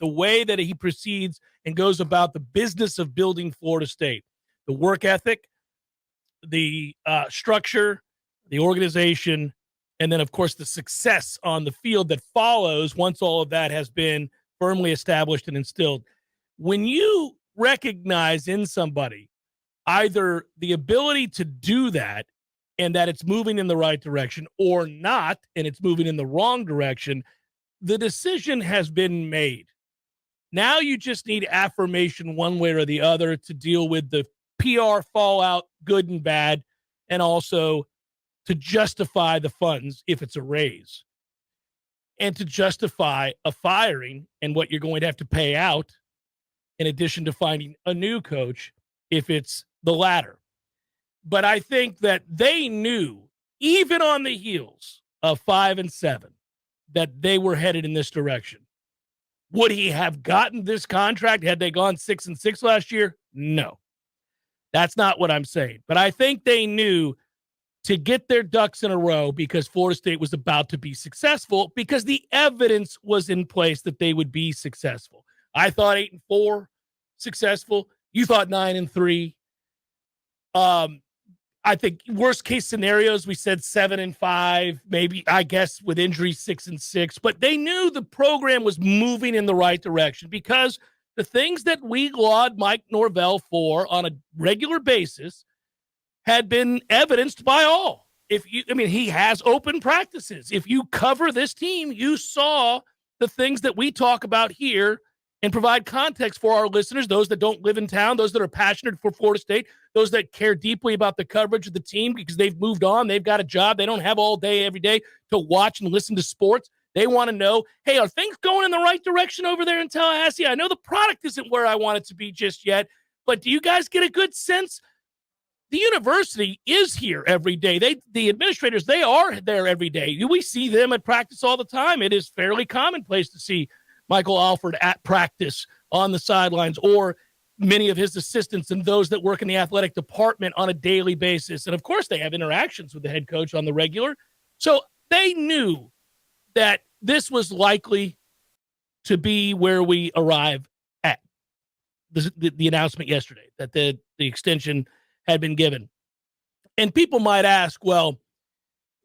the way that he proceeds and goes about the business of building Florida State, the work ethic, the structure, the organization, and then, of course, the success on the field that follows once all of that has been firmly established and instilled. When you recognize in somebody either the ability to do that and that it's moving in the right direction or not, and it's moving in the wrong direction, the decision has been made. Now you just need affirmation one way or the other to deal with the PR fallout, good and bad, and also to justify the funds if it's a raise, and to justify a firing and what you're going to have to pay out in addition to finding a new coach if it's the latter. But I think that they knew, even on the heels of 5-7, that they were headed in this direction. Would he have gotten this contract had they gone 6-6 last year? No. That's not what I'm saying. But I think they knew to get their ducks in a row because Florida State was about to be successful because the evidence was in place that they would be successful. I thought 8-4 successful. You thought 9-3. I think worst case scenarios, we said 7-5, maybe, I guess, with injury 6-6. But they knew the program was moving in the right direction because the things that we laud Mike Norvell for on a regular basis had been evidenced by all. He has open practices. If you cover this team, you saw the things that we talk about here and provide context for our listeners, those that don't live in town, those that are passionate for Florida State, those that care deeply about the coverage of the team because they've moved on, they've got a job, they don't have all day, every day to watch and listen to sports. They want to know, hey, are things going in the right direction over there in Tallahassee? I know the product isn't where I want it to be just yet, but do you guys get a good sense? The university is here every day. The administrators, they are there every day. We see them at practice all the time. It is fairly commonplace to see Michael Alford at practice on the sidelines, or many of his assistants and those that work in the athletic department on a daily basis. And, of course, they have interactions with the head coach on the regular. So they knew that this was likely to be where we arrive at. The announcement yesterday that the extension had been given. And people might ask, well,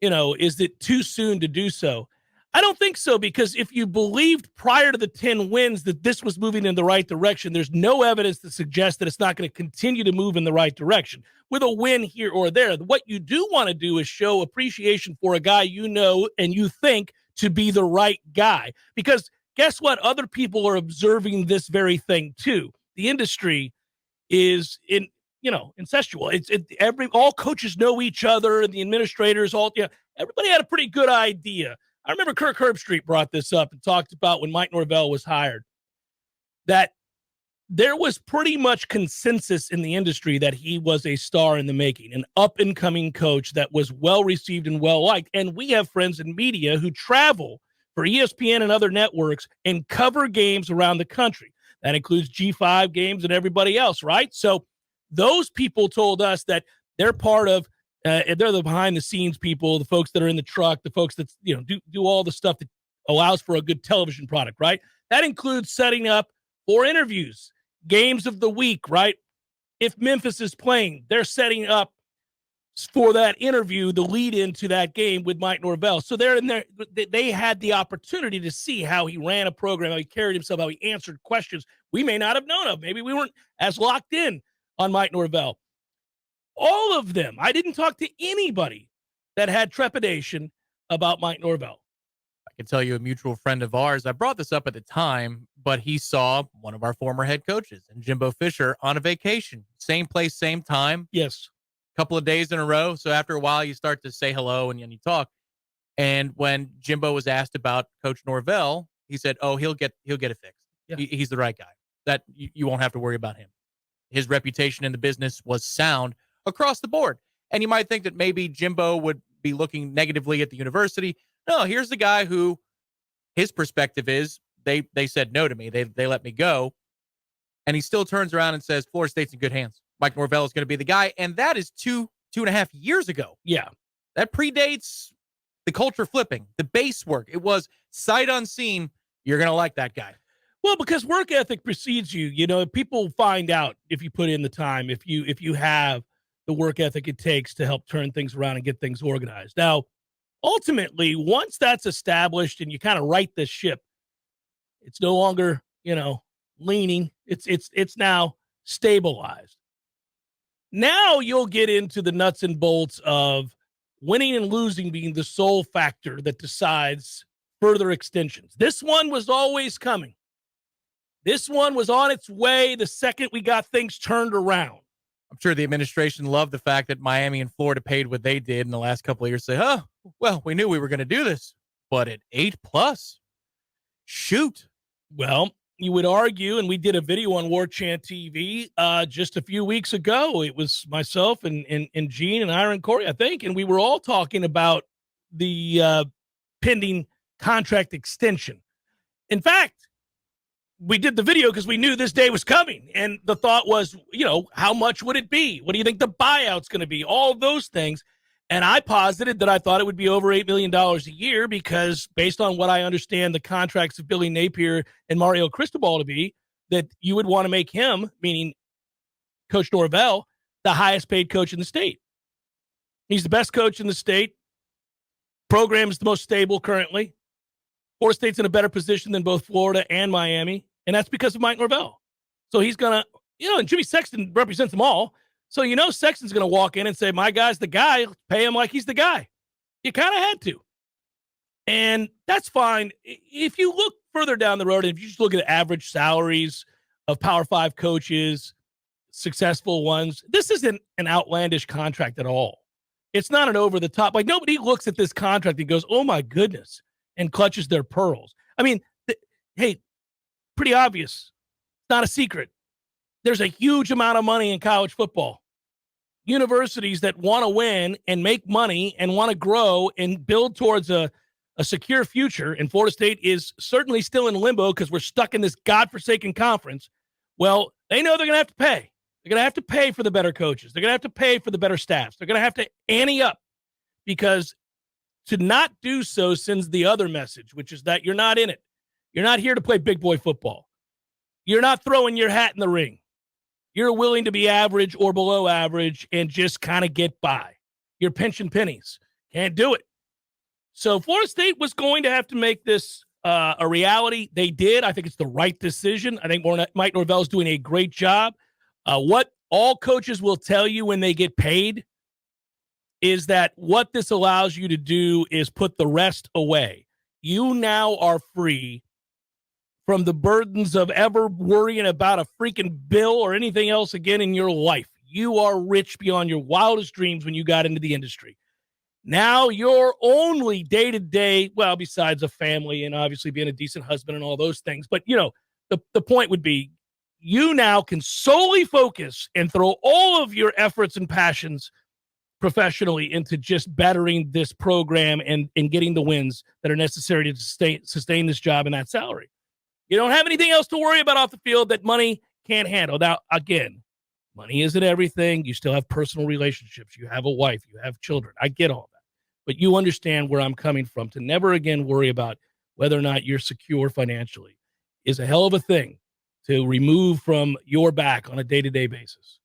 is it too soon to do so? I don't think so, because if you believed prior to the 10 wins that this was moving in the right direction, there's no evidence to suggest that it's not going to continue to move in the right direction with a win here or there. What you do want to do is show appreciation for a guy you know and you think to be the right guy, because guess what? Other people are observing this very thing too. The industry is incestual. All coaches know each other, and the administrators everybody had a pretty good idea. I remember Kirk Herbstreit brought this up and talked about when Mike Norvell was hired, that there was pretty much consensus in the industry that he was a star in the making, an up-and-coming coach that was well-received and well-liked. And we have friends in media who travel for ESPN and other networks and cover games around the country. That includes G5 games and everybody else, right? So those people told us that they're part of they're the behind-the-scenes people, the folks that are in the truck, the folks that do all the stuff that allows for a good television product, right? That includes setting up for interviews, games of the week, right? If Memphis is playing, they're setting up for that interview, the lead into that game with Mike Norvell. So they're in there. They had the opportunity to see how he ran a program, how he carried himself, how he answered questions we may not have known of. Maybe we weren't as locked in on Mike Norvell. All of them. I didn't talk to anybody that had trepidation about Mike Norvell. I can tell you a mutual friend of ours, I brought this up at the time, but he saw one of our former head coaches, and Jimbo Fisher, on a vacation. Same place, same time. Yes. Couple of days in a row. So after a while, you start to say hello and you talk. And when Jimbo was asked about Coach Norvell, he said, "Oh, he'll get it fixed. Yeah. He's the right guy. That you won't have to worry about him. His reputation in the business was sound across the board." And you might think that maybe Jimbo would be looking negatively at the university. No, here's the guy who his perspective is they said no to me. They let me go. And he still turns around and says, Florida State's in good hands. Mike Norvell is going to be the guy. And that is 2.5 years ago. Yeah. That predates the culture flipping, the base work. It was sight unseen. You're going to like that guy. Well, because work ethic precedes you. You know, people find out if you put in the time, if you have the work ethic it takes to help turn things around and get things organized. Now, ultimately, once that's established and you kind of right this ship, it's no longer, leaning. It's now stabilized. Now you'll get into the nuts and bolts of winning and losing being the sole factor that decides further extensions. This one was always coming. This one was on its way the second we got things turned around. I'm sure the administration loved the fact that Miami and Florida paid what they did in the last couple of years. Say, oh, well, we knew we were going to do this, but at 8+, shoot. Well, you would argue, and we did a video on WarchantTV just a few weeks ago. It was myself and Gene and Ira and Corey, I think, and we were all talking about the pending contract extension. In fact, we did the video because we knew this day was coming. And the thought was, how much would it be? What do you think the buyout's going to be? All those things. And I posited that I thought it would be over $8 million a year because based on what I understand the contracts of Billy Napier and Mario Cristobal to be, that you would want to make him, meaning Coach Norvell, the highest paid coach in the state. He's the best coach in the state. Program is the most stable currently. Florida State's in a better position than both Florida and Miami, and that's because of Mike Norvell. So he's going to, and Jimmy Sexton represents them all. So, Sexton's going to walk in and say, my guy's the guy, pay him like he's the guy. You kind of had to. And that's fine. If you look further down the road, and if you just look at average salaries of Power 5 coaches, successful ones, this isn't an outlandish contract at all. It's not an over the top. Like, nobody looks at this contract and goes, oh, my goodness, and clutches their pearls. I mean, hey, pretty obvious. It's not a secret. There's a huge amount of money in college football. Universities that want to win and make money and want to grow and build towards a secure future, and Florida State is certainly still in limbo because we're stuck in this godforsaken conference. Well, they know they're going to have to pay. They're going to have to pay for the better coaches. They're going to have to pay for the better staffs. They're going to have to ante up because to not do so sends the other message, which is that you're not in it. You're not here to play big boy football. You're not throwing your hat in the ring. You're willing to be average or below average and just kind of get by. You're pinching pennies. Can't do it. So Florida State was going to have to make this a reality. They did. I think it's the right decision. I think Mike Norvell is doing a great job. What all coaches will tell you when they get paid is that what this allows you to do is put the rest away. You now are free from the burdens of ever worrying about a freaking bill or anything else again in your life. You are rich beyond your wildest dreams when you got into the industry. Now your only day-to-day, well, besides a family and obviously being a decent husband and all those things, but, the point would be you now can solely focus and throw all of your efforts and passions professionally into just bettering this program and getting the wins that are necessary to sustain this job and that salary. You don't have anything else to worry about off the field that money can't handle. Now, again, money isn't everything. You still have personal relationships. You have a wife. You have children. I get all that. But you understand where I'm coming from. To never again worry about whether or not you're secure financially is a hell of a thing to remove from your back on a day-to-day basis.